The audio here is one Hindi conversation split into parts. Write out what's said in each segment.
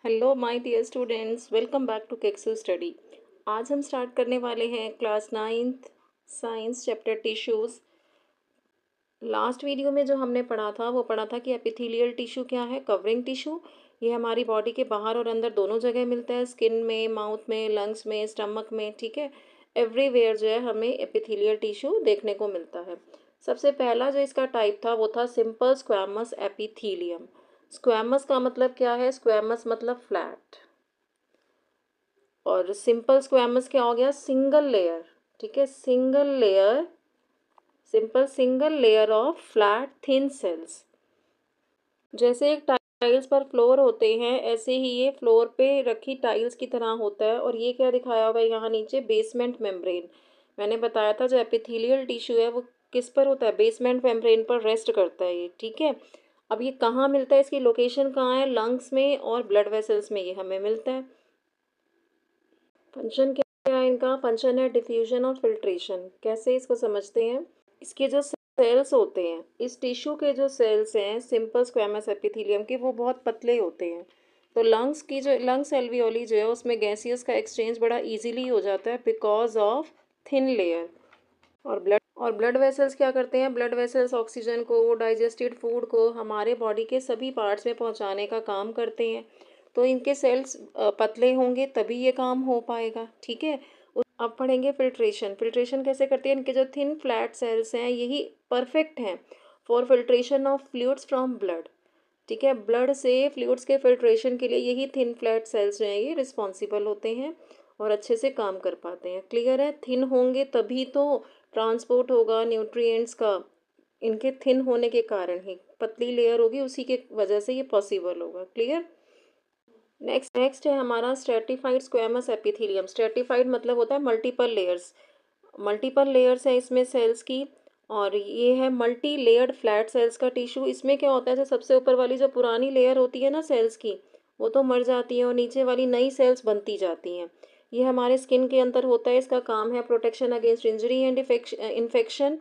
Hello my dear students, welcome back to केक्सू स्टडी। आज हम स्टार्ट करने वाले हैं class ninth science chapter tissues. Last video में जो हमने पढ़ा था वो पढ़ा था कि एपिथेलियल टिश्यू क्या है। कवरिंग टिश्यू ये हमारी बॉडी के बाहर और अंदर दोनों जगह मिलता है, स्किन में, माउथ में, लंग्स में, स्टमक में। ठीक है, एवरीवेयर जो है हमें एपिथेलियल टिश्यू देखने को मिलता है। सबसे पहला जो इसका टाइप था वो था सिंपल स्क्वैमस एपिथेलियम। स्क्वैमस का मतलब क्या है? स्क्वैमस मतलब फ्लैट, और सिंपल स्क्वैमस क्या हो गया? Single layer. ठीक है, single layer, single layer of flat thin cells. जैसे एक टाइल्स पर फ्लोर होते हैं, ऐसे ही ये फ्लोर पे रखी टाइल्स की तरह होता है। और ये क्या दिखाया हुआ है यहाँ नीचे? Basement membrane. मैंने बताया था जो एपिथेलियल टिश्यू है वो किस पर होता है? बेसमेंट मेम्ब्रेन पर रेस्ट करता है ये। ठीक है, अब ये कहाँ मिलता है? इसकी लोकेशन कहाँ है? लंग्स में और ब्लड वेसल्स में ये हमें मिलता है। फंक्शन क्या है इनका? फंक्शन है डिफ्यूजन और फिल्ट्रेशन। कैसे इसको समझते हैं? इसके जो सेल्स होते हैं, इस टिश्यू के जो सेल्स हैं सिंपल स्क्वैमस एपिथेलियम के, वो बहुत पतले होते हैं। तो लंग्स की जो लंग्स एल्वियोली जो है उसमें गैसियस का एक्सचेंज बड़ा इजीली हो जाता है बिकॉज ऑफ थिन लेयर। और ब्लड वेसल्स क्या करते हैं? ब्लड वेसल्स ऑक्सीजन को, डाइजेस्टेड फूड को हमारे बॉडी के सभी पार्ट्स में पहुंचाने का काम करते हैं। तो इनके सेल्स पतले होंगे तभी ये काम हो पाएगा। ठीक है, अब पढ़ेंगे फिल्ट्रेशन। फिल्ट्रेशन कैसे करते हैं? इनके जो थिन फ्लैट सेल्स हैं यही परफेक्ट हैं for filtration of fluids from blood. ठीक है, ब्लड से फ्लूइड्स के फिल्ट्रेशन के लिए यही थिन फ्लैट सेल्स जो हैं ये रिस्पॉन्सिबल होते हैं और अच्छे से काम कर पाते हैं। क्लियर है? थिन होंगे तभी तो ट्रांसपोर्ट होगा न्यूट्रिएंट्स का। इनके थिन होने के कारण ही पतली लेयर होगी, उसी के वजह से ये पॉसिबल होगा। क्लियर? नेक्स्ट है हमारा स्ट्रेटिफाइड स्क्वैमस एपिथेलियम। स्ट्रेटिफाइड मतलब होता है मल्टीपल लेयर्स। मल्टीपल लेयर्स है इसमें सेल्स की, और ये है मल्टी लेयर्ड फ्लैट सेल्स का टिश्यू। इसमें क्या होता है? जो सबसे ऊपर वाली जो पुरानी लेयर होती है ना सेल्स की, वो तो मर जाती है और नीचे वाली नई सेल्स बनती जाती हैं। ये हमारे स्किन के अंदर होता है। इसका काम है protection against injury and infection.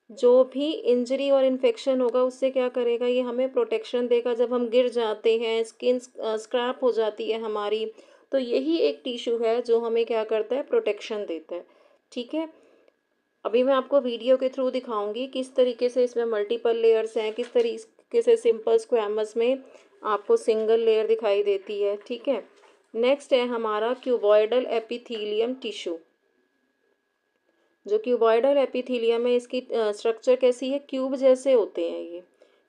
जो भी इंजरी और इन्फेक्शन होगा उससे क्या करेगा? ये हमें प्रोटेक्शन देगा। जब हम गिर जाते हैं, स्किन स्क्रैप हो जाती है हमारी, तो यही एक टिश्यू है जो हमें क्या करता है? प्रोटेक्शन देता है। ठीक है, अभी मैं आपको वीडियो के थ्रू दिखाऊंगी किस तरीके से इसमें मल्टीपल लेयर्स हैं, किस तरीके से सिंपल स्क्वैमस में आपको सिंगल लेयर दिखाई देती है। ठीक है, नेक्स्ट है हमारा क्यूबॉइडल एपिथेलियम टिश्यू। जो क्यूबॉइडल एपिथेलियम है इसकी स्ट्रक्चर कैसी है? क्यूब जैसे होते हैं ये,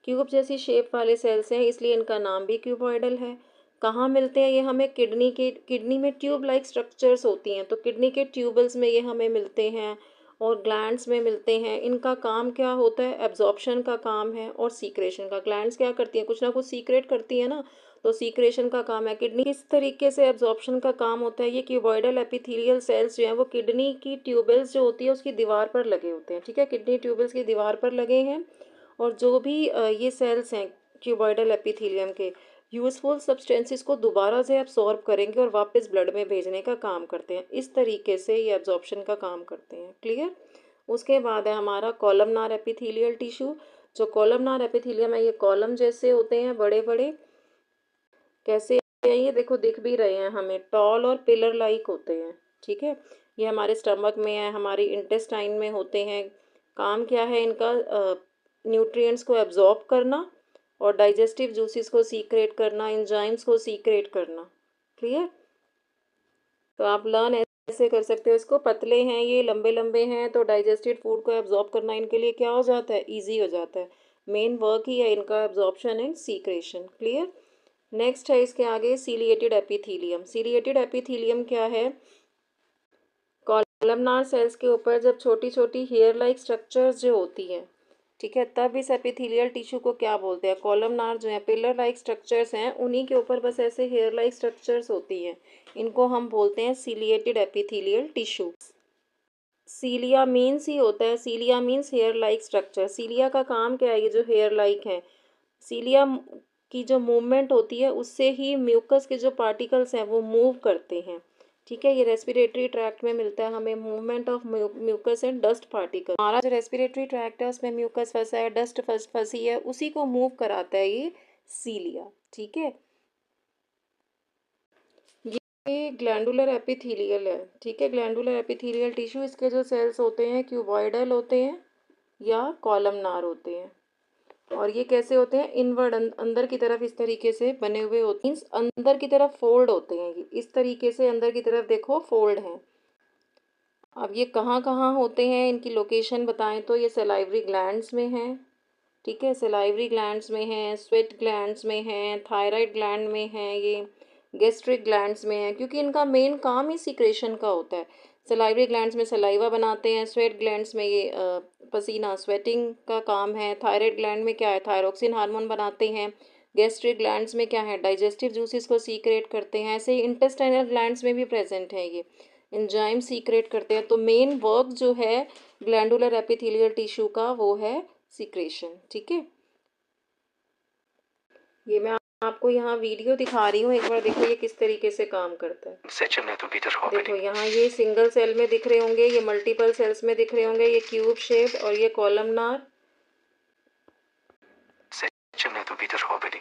क्यूब जैसी शेप वाले सेल्स हैं, इसलिए इनका नाम भी क्यूबॉइडल है। कहाँ मिलते हैं ये हमें? किडनी में ट्यूब लाइक स्ट्रक्चर्स होती हैं, तो किडनी के ट्यूबल्स में ये हमें मिलते हैं और ग्लैंड्स में मिलते हैं। इनका काम क्या होता है? एब्जॉर्प्शन का काम है और सीक्रेशन का। ग्लैंड्स क्या करती हैं? कुछ ना कुछ सीक्रेट करती है ना, तो सीक्रेशन का काम है। किडनी किस तरीके से एब्जॉर्प्शन का काम होता है? ये क्यूबॉइडल एपिथेलियल सेल्स जो हैं वो किडनी की ट्यूबल्स जो होती है उसकी दीवार पर लगे होते हैं। ठीक है, किडनी ट्यूबल्स की दीवार पर लगे हैं, और जो भी ये सेल्स हैं क्यूबॉइडल एपिथेलियम के, यूजफुल सब्सटेंसेस को दोबारा से एब्सॉर्ब करेंगे और वापस ब्लड में भेजने का काम करते हैं। इस तरीके से ये एब्जॉर्प्शन का काम करते हैं। क्लियर? उसके बाद है हमारा कॉलमनार एपिथेलियल टिश्यू। जो कॉलमनार एपिथेलियम है ये कॉलम जैसे होते हैं, बड़े बड़े। कैसे हैं ये? देखो दिख भी रहे हैं हमें, टॉल और पिलर लाइक होते हैं। ठीक है, ये हमारे स्टमक में है, हमारी इंटेस्टाइन में होते हैं। काम क्या है इनका? न्यूट्रिएंट्स को एब्जॉर्ब करना और डाइजेस्टिव जूसेस को सीक्रेट करना, एंजाइम्स को सीक्रेट करना। क्लियर? तो आप लर्न ऐसे कर सकते हो इसको। पतले हैं ये, लंबे लंबे हैं, तो डाइजेस्टेड फूड को एब्जॉर्ब करना इनके लिए क्या हो जाता है? ईजी हो जाता है। मेन वर्क ही है इनका absorption and secretion. Clear? Next है इसके आगे सीलिएटेड एपिथेलियम। सीलिएटेड एपिथेलियम क्या है? कॉलमनार सेल्स के ऊपर जब छोटी छोटी हेयर लाइक स्ट्रक्चर्स जो होती हैं, ठीक है, तब इस एपिथेलियल टिश्यू को क्या बोलते हैं? कॉलमनार जो है, पिलर लाइक स्ट्रक्चर्स हैं, उन्हीं के ऊपर बस ऐसे हेयर लाइक स्ट्रक्चर्स होती हैं, इनको हम बोलते हैं ciliated epithelial tissue. Cilia means ही होता है, cilia means hair like structure. Cilia का काम क्या है? ये जो हेयर लाइक है, सीलिया की जो मूवमेंट होती है उससे ही म्यूकस के जो पार्टिकल्स हैं वो मूव करते हैं। ठीक है, ये रेस्पिरेटरी ट्रैक्ट में मिलता है हमें, movement of mucus and dust particle. हमारा जो रेस्पिरेटरी ट्रैक्ट है उसमें म्यूकस फंसा है, डस्ट फंसी है, उसी को मूव कराता है ये सीलिया। ठीक है, ये ग्लैंडुलर एपिथेलियल है, ठीक है। ग्लैंडुलर एपिथेलियल टिश्यू, इसके जो सेल्स होते हैं क्यूबॉइडल होते हैं या कॉलमनार होते हैं। और ये कैसे होते हैं? इनवर्ड, अंदर की तरफ इस तरीके से बने हुए होते हैं, अंदर की तरफ फोल्ड होते हैं। ये इस तरीके से अंदर की तरफ देखो फोल्ड हैं। अब ये कहाँ कहाँ होते हैं, इनकी लोकेशन बताएं तो ये सलाइवरी ग्लैंड्स में हैं, ठीक है। सलाइवरी ग्लैंड्स में हैं, स्वेट ग्लैंड्स में हैं, थायराइड ग्लैंड में हैं, ये गैस्ट्रिक ग्लैंड्स में हैं, क्योंकि इनका मेन काम ही सीक्रेशन का होता है। सलाइवरी ग्लैंड्स में सलाइवा बनाते हैं, स्वेट ग्लैंड्स में ये पसीना स्वेटिंग का काम है, थायराइड ग्लैंड में क्या है, थायरोक्सिन हार्मोन बनाते हैं, गैस्ट्रिक ग्लैंड्स में क्या है, डाइजेस्टिव जूसेस को सीक्रेट करते हैं। ऐसे ही इंटेस्टाइनल ग्लैंड्स में भी प्रेजेंट है, ये एंजाइम सीक्रेट करते हैं। तो मेन वर्क जो है ग्लैंडुलर एपिथेलियल टिश्यू का वो है सीक्रेशन, ठीक है। ये मैं आपको यहाँ वीडियो दिखा रही हूँ, एक बार देखो ये किस तरीके से काम करता है। देखो यहाँ ये सिंगल सेल में दिख रहे होंगे, ये मल्टीपल सेल्स में दिख रहे होंगे, ये क्यूब शेप और ये कॉलमनार।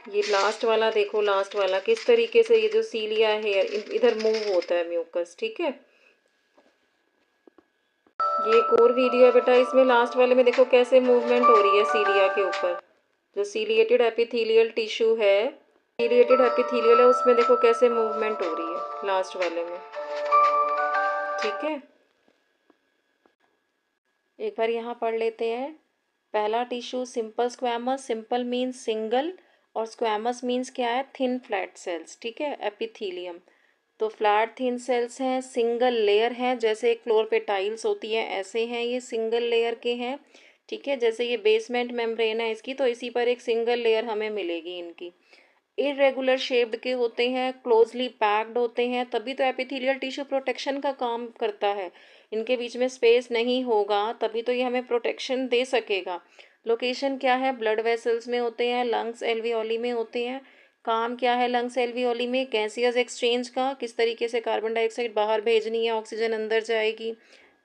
ये लास्ट वाला देखो, लास्ट वाला किस तरीके से ये जो सीलिया हेयर इधर मूव होता है म्यूकस, ठीक है। ये एक और वीडियो है बेटा, इसमें लास्ट वाले में देखो कैसे मूवमेंट हो रही है सीलिया के ऊपर। जो सीलिएटेड एपिथेलियल टिश्यू है, सीलिएटेड एपिथेलियल है, उसमें देखो कैसे मूवमेंट हो रही है लास्ट वाले में, ठीक है। एक बार यहाँ पढ़ लेते हैं। पहला tissue simple squamous, simple means single और स्क्वैमस मीन्स क्या है, थिन फ्लैट सेल्स, ठीक है। एपिथेलियम तो फ्लैट थिन सेल्स हैं, सिंगल लेयर हैं, जैसे एक फ्लोर पे टाइल्स होती है ऐसे हैं, ये सिंगल लेयर के हैं, ठीक है। जैसे ये बेसमेंट मेम्ब्रेन है इसकी, तो इसी पर एक सिंगल लेयर हमें मिलेगी इनकी। इरेगुलर शेप्ड के होते हैं, क्लोजली पैक्ड होते हैं, तभी तो एपिथेलियल टिश्यू प्रोटेक्शन का काम करता है। इनके बीच में स्पेस नहीं होगा तभी तो ये हमें प्रोटेक्शन दे सकेगा। लोकेशन क्या है, ब्लड वेसल्स में होते हैं, लंग्स एल्वियोली में होते हैं। काम क्या है लंग्स एल्वियोली में, गैसियस एक्सचेंज का, किस तरीके से कार्बन डाइऑक्साइड बाहर भेजनी है, ऑक्सीजन अंदर जाएगी,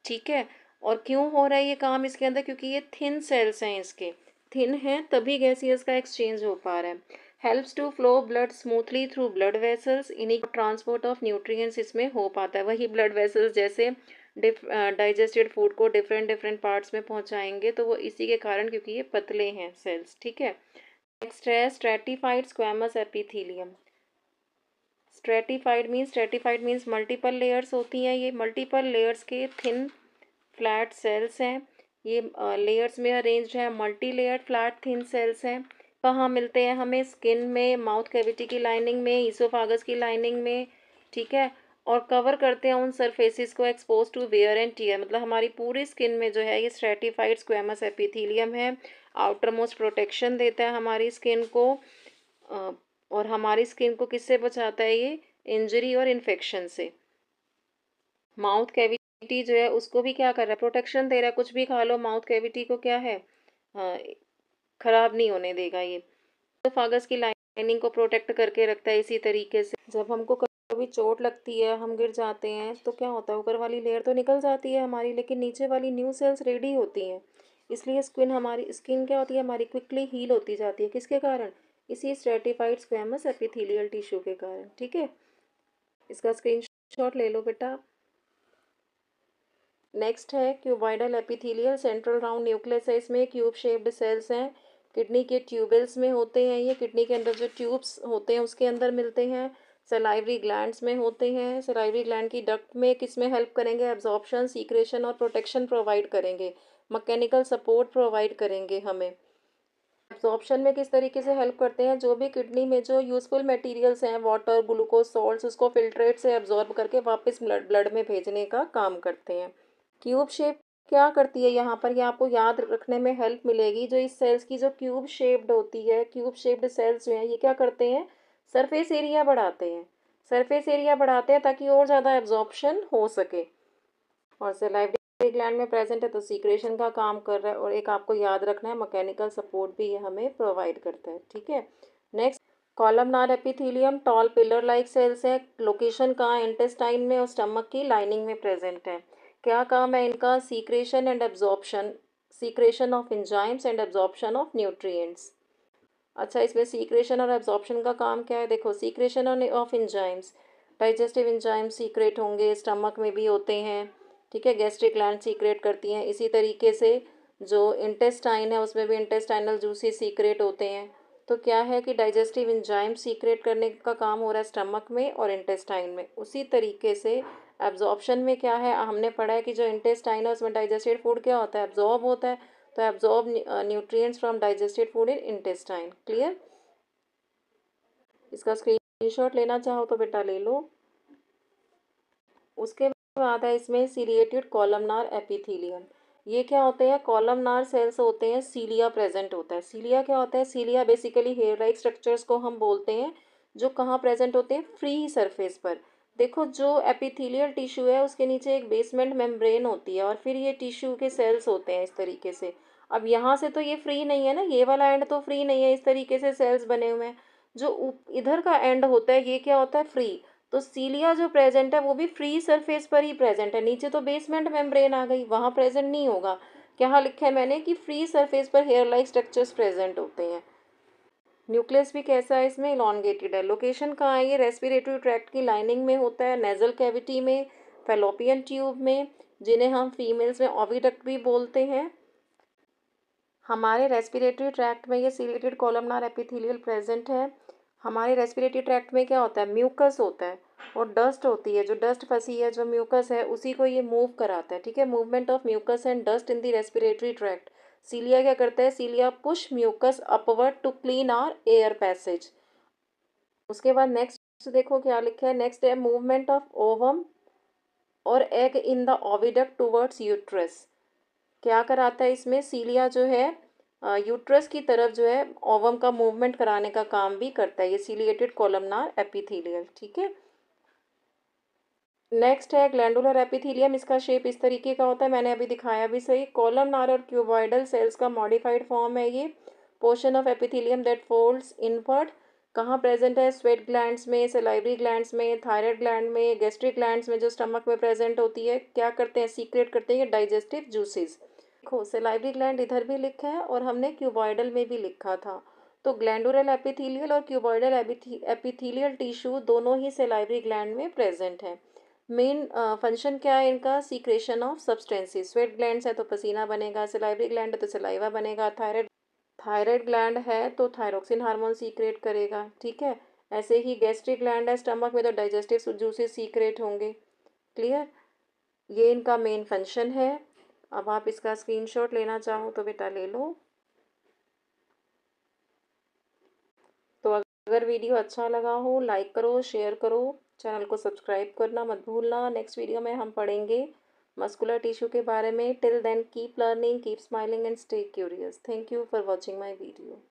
ठीक है। और क्यों हो रहा है ये काम इसके अंदर, क्योंकि ये थिन सेल्स हैं, इसके थिन हैं तभी गैसियस का एक्सचेंज हो पा रहा है। Helps to flow blood smoothly through blood vessels, इन्हीं ट्रांसपोर्ट ऑफ न्यूट्रिएंट्स इसमें हो पाता है। वही ब्लड वेसल्स जैसे डाइजेस्टेड फूड को डिफरेंट डिफरेंट पार्ट्स में पहुंचाएंगे, तो वो इसी के कारण, क्योंकि ये पतले हैं सेल्स, ठीक है। नेक्स्ट है stratified squamous epithelium. Stratified means multiple layers होती हैं, ये मल्टीपल लेयर्स के थिन फ्लैट सेल्स हैं। ये लेयर्स में अरेंज्ड है, multi layered flat thin cells हैं। कहाँ मिलते हैं हमें, स्किन में, माउथ कैविटी की लाइनिंग में, ईसोफागस की लाइनिंग में, ठीक है। और कवर करते हैं उन सरफेसिस को exposed to wear and tear, मतलब हमारी पूरी स्किन में जो है ये स्ट्रेटिफाइड स्क्वैमस एपिथेलियम है। आउटर मोस्ट प्रोटेक्शन देता है हमारी स्किन को, और हमारी स्किन को किससे बचाता है ये, इंजरी और इन्फेक्शन से। माउथ कैविटी जो है उसको भी क्या कर रहा है, प्रोटेक्शन दे रहा है। कुछ भी खा लो, माउथ कैविटी को क्या है, खराब नहीं होने देगा ये। तो फागस की लाइनिंग को प्रोटेक्ट करके रखता है। इसी तरीके से जब हमको कभी चोट लगती है, हम गिर जाते हैं, तो क्या होता है, ऊपर वाली लेयर तो निकल जाती है हमारी, लेकिन नीचे वाली न्यू सेल्स रेडी होती हैं। इसलिए स्किन क्या होती है हमारी, क्विकली हील होती जाती है, किसके कारण, इसी स्ट्रेटिफाइड स्क्वैमस एपिथेलियल टिश्यू के कारण, ठीक है। इसका स्क्रीनशॉट ले लो बेटा। नेक्स्ट है cuboidal epithelial, central round nucleus है, इसमें क्यूब शेप्ड सेल्स हैं, किडनी के ट्यूबल्स में होते हैं, ये किडनी के अंदर जो ट्यूब्स होते हैं उसके अंदर मिलते हैं। सलाइवरी ग्लैंड्स में होते हैं, सलाइवरी ग्लैंड की डक्ट में किस में हेल्प करेंगे, एब्जॉर्प्शन, सीक्रेशन और प्रोटेक्शन प्रोवाइड करेंगे, मैकेनिकल सपोर्ट प्रोवाइड करेंगे हमें। एब्जॉर्प्शन में किस तरीके से हेल्प करते हैं, जो भी किडनी में जो यूजफुल मटेरियल्स हैं, वाटर, ग्लूकोज, सॉल्ट्स, उसको फिल्ट्रेट से एब्जॉर्ब करके वापस ब्लड में भेजने का काम करते हैं। क्यूब शेप क्या करती है यहाँ पर, ये आपको याद रखने में हेल्प मिलेगी। जो इस सेल्स की जो क्यूब शेप्ड होती है, क्यूब शेप्ड सेल्स जो हैं ये क्या करते हैं, सरफेस एरिया बढ़ाते हैं, सरफेस एरिया बढ़ाते हैं ताकि और ज़्यादा एब्जॉर्प्शन हो सके। और सलाइवरी ग्लैंड में प्रेजेंट है तो सीक्रेशन का काम कर रहा है, और एक आपको याद रखना है मैकेनिकल सपोर्ट भी ये हमें प्रोवाइड करता है, ठीक है। Next columnar epithelium, tall pillar like cells है, लोकेशन कहाँ, इंटेस्टाइन में और स्टमक की लाइनिंग में प्रेजेंट है। क्या काम है इनका, secretion and absorption, secretion of enzymes and absorption of nutrients. अच्छा, इसमें सीक्रेशन और एब्जॉर्प्शन का काम क्या है, देखो secretion of enzymes, digestive enzyme secret होंगे, स्टमक में भी होते हैं, ठीक है। गैस्ट्रिक ग्लैंड सीक्रेट करती हैं। इसी तरीके से जो इंटेस्टाइन है उसमें भी इंटेस्टाइनल जूसेस सीक्रेट होते हैं। तो क्या है कि डाइजेस्टिव एंजाइम सीक्रेट करने का काम हो रहा है स्टमक में और इंटेस्टाइन में। उसी तरीके से एब्जॉर्प्शन में क्या है, हमने पढ़ा है कि जो इंटेस्टाइन है उसमें डाइजेस्टेड फूड क्या होता है, एब्जॉर्ब होता है। तो absorb nutrients from digested food in intestine. Clear. इसका स्क्रीनशॉट लेना चाहो तो बेटा ले लो। उसके बाद है इसमें सीलिएटेड कॉलमनार एपिथेलियम। ये क्या होते हैं, कॉलमनार सेल्स होते हैं, सीलिया प्रेजेंट होता है। सीलिया क्या होता है, सीलिया बेसिकली हेयर लाइक स्ट्रक्चर्स को हम बोलते हैं, जो कहाँ प्रेजेंट होते हैं, फ्री सरफेस पर। देखो जो एपिथेलियल टिश्यू है उसके नीचे एक बेसमेंट मेम्ब्रेन होती है और फिर ये टिश्यू के सेल्स होते हैं इस तरीके से। अब यहाँ से तो ये फ्री नहीं है ना, ये वाला एंड तो फ्री नहीं है, इस तरीके से सेल्स बने हुए हैं। जो इधर का एंड होता है ये क्या होता है, फ्री। तो सीलिया जो प्रेजेंट है वो भी फ्री सरफेस पर ही प्रेजेंट है। नीचे तो बेसमेंट मेम्ब्रेन आ गई, वहाँ प्रेजेंट नहीं होगा। क्या लिखा है मैंने कि फ्री सरफेस पर हेयर लाइक स्ट्रक्चर्स प्रेजेंट होते हैं। न्यूक्लियस भी कैसा है, इसमें इलॉन्गेटेड है। लोकेशन कहाँ है, ये रेस्पिरेटरी ट्रैक्ट की लाइनिंग में होता है, नेजल कैविटी में, फैलोपियन ट्यूब में, जिन्हें हम फीमेल्स में ओविडक्ट भी बोलते हैं। हमारे रेस्पिरेटरी ट्रैक्ट में ये सीलिएटेड कॉलमनार एपिथेलियल प्रेजेंट है। हमारे रेस्पिरेटरी ट्रैक्ट में क्या होता है, म्यूकस होता है और डस्ट होती है। जो डस्ट फंसी है, जो म्यूकस है, उसी को ये मूव कराता है, ठीक है। Movement of mucus and dust in the respiratory tract. Cilia क्या करता है, cilia push mucus upward to clean our air passage. उसके बाद नेक्स्ट देखो क्या लिखा है, नेक्स्ट है मूवमेंट ऑफ ओवम और egg in the oviduct towards uterus. क्या कराता है इसमें, सीलिया जो है यूट्रस की तरफ जो है ओवम का मूवमेंट कराने का काम भी करता है, ये सीलिएटेड कॉलमनार एपिथेलियल, ठीक है। नेक्स्ट है ग्लैंडुलर एपिथेलियम। इसका शेप इस तरीके का होता है, मैंने अभी दिखाया भी सही। कॉलमनार और क्यूबॉइडल सेल्स का मॉडिफाइड फॉर्म है ये। Portion of epithelium that folds inward. कहाँ प्रेजेंट है, स्वेट ग्लैंड्स में, सलाइवरी ग्लैंड्स में, थायराइड ग्लैंड में, गैस्ट्रिक ग्लैंड्स में जो स्टमक में प्रेजेंट होती है। क्या करते हैं, सीक्रेट करते हैं डाइजेस्टिव जूसेस। देखो सलाइवरी ग्लैंड इधर भी लिखा है और हमने क्यूबॉइडल में भी लिखा था। तो ग्लैंडुलर एपिथेलियल और क्यूबॉइडल एपिथेलियल टिश्यू दोनों ही सलाइवरी ग्लैंड में प्रेजेंट है। मेन फंक्शन क्या है इनका, secretion of substances. Sweat glands है तो पसीना बनेगा, सलाइवरी ग्लैंड है तो सलाइवा बनेगा, थायराइड ग्लैंड है तो थायरोक्सिन हार्मोन सीक्रेट करेगा, ठीक है। ऐसे ही गैस्ट्रिक ग्लैंड है स्टमक में तो डाइजेस्टिव जूसेस सीक्रेट होंगे। क्लियर। ये इनका मेन फंक्शन है। अब आप इसका स्क्रीनशॉट लेना चाहो तो बेटा ले लो। तो अगर वीडियो अच्छा लगा हो लाइक करो, शेयर करो, चैनल को सब्सक्राइब करना मत भूलना। नेक्स्ट वीडियो में हम पढ़ेंगे मस्कुलर टिश्यू के बारे में। Till then keep learning, keep smiling and stay curious. Thank you for watching my video.